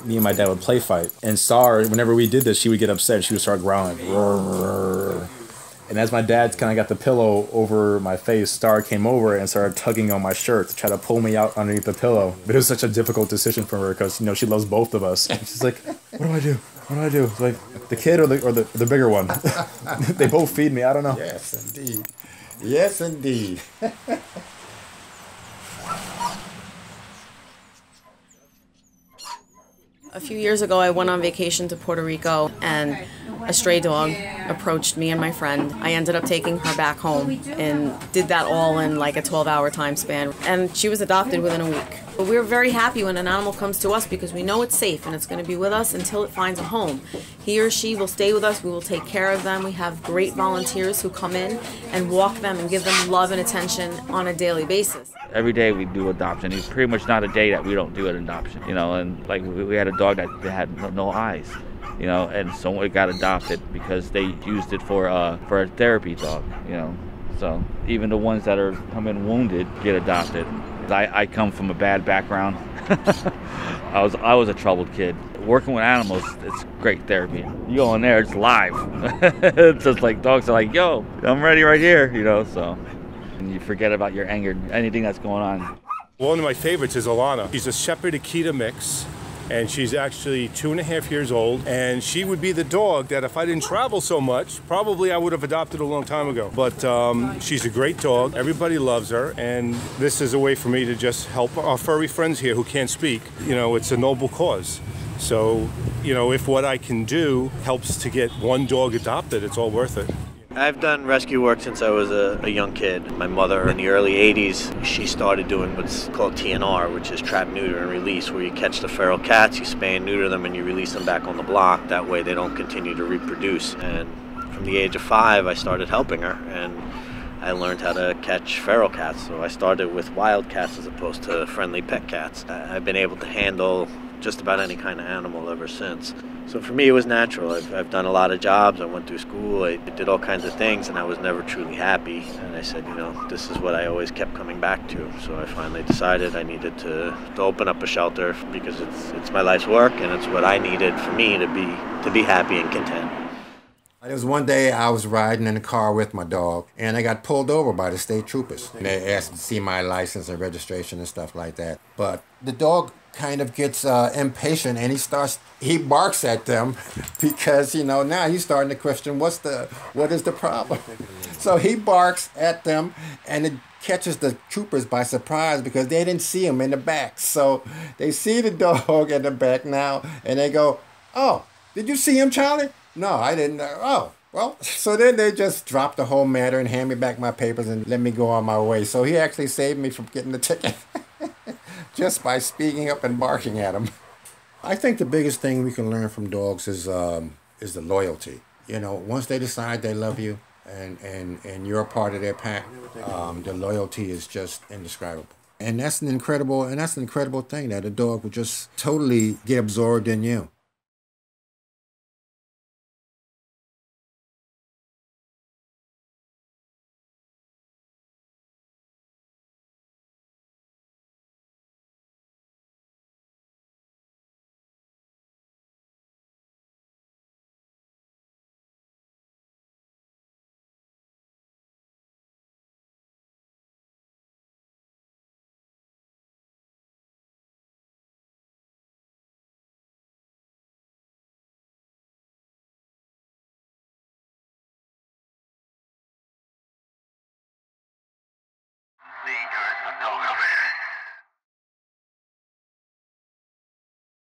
Me and my dad would play fight. And Star, whenever we did this, she would get upset. She would start growling. Roar. And as my dad kind of got the pillow over my face, Star came over and started tugging on my shirt to try to pull me out underneath the pillow. But it was such a difficult decision for her because, you know, she loves both of us. And she's like, what do I do? What do I do? It's like, the kid or the bigger one? They both feed me. I don't know. Yes, indeed. Yes, indeed. A few years ago, I went on vacation to Puerto Rico, and a stray dog approached me and my friend. I ended up taking her back home and did that all in like a 12-hour time span. And she was adopted within a week. But we're very happy when an animal comes to us because we know it's safe and it's going to be with us until it finds a home. He or she will stay with us. We will take care of them. We have great volunteers who come in and walk them and give them love and attention on a daily basis. Every day we do adoption. It's pretty much not a day that we don't do an adoption, you know. And like we had a dog that had no eyes, you know, and so it got adopted because they used it for a therapy dog, you know. So even the ones that are come in wounded get adopted. I come from a bad background. I was a troubled kid. Working with animals, it's great therapy. You go in there, it's live. It's just like dogs are like, yo, I'm ready right here, you know. So. And you forget about your anger, anything that's going on. One of my favorites is Alana. She's a Shepherd Akita mix, and she's actually 2.5 years old. And she would be the dog that if I didn't travel so much, probably I would have adopted a long time ago. But she's a great dog. Everybody loves her, and this is a way for me to just help our furry friends here who can't speak. You know, it's a noble cause. So, you know, if what I can do helps to get one dog adopted, it's all worth it. I've done rescue work since I was a young kid. My mother, in the early 80s, she started doing what's called TNR, which is trap, neuter, and release, where you catch the feral cats, you spay and neuter them, and you release them back on the block. That way they don't continue to reproduce. And from the age of 5, I started helping her, and I learned how to catch feral cats. So I started with wild cats as opposed to friendly pet cats. I've been able to handle just about any kind of animal ever since. So for me, it was natural. I've done a lot of jobs. I went through school. I did all kinds of things, and I was never truly happy. And I said, you know, this is what I always kept coming back to. So I finally decided I needed to open up a shelter because it's my life's work, and it's what I needed for me to be happy and content. There was one day I was riding in the car with my dog, and I got pulled over by the state troopers. And they asked to see my license and registration and stuff like that. But the dog kind of gets impatient, and he barks at them because, you know, now he's starting to question what is the problem. So he barks at them, and it catches the troopers by surprise because they didn't see him in the back. So they see the dog in the back now, and they go, "Oh, did you see him, Charlie?" "No, I didn't." "Oh, well." So then they just dropped the whole matter and hand me back my papers and let me go on my way. So he actually saved me from getting the ticket just by speaking up and barking at him. I think the biggest thing we can learn from dogs is the loyalty. You know, once they decide they love you and you're a part of their pack, the loyalty is just indescribable. And that's an incredible thing, that a dog will just totally get absorbed in you. Dangerous. Don't come in.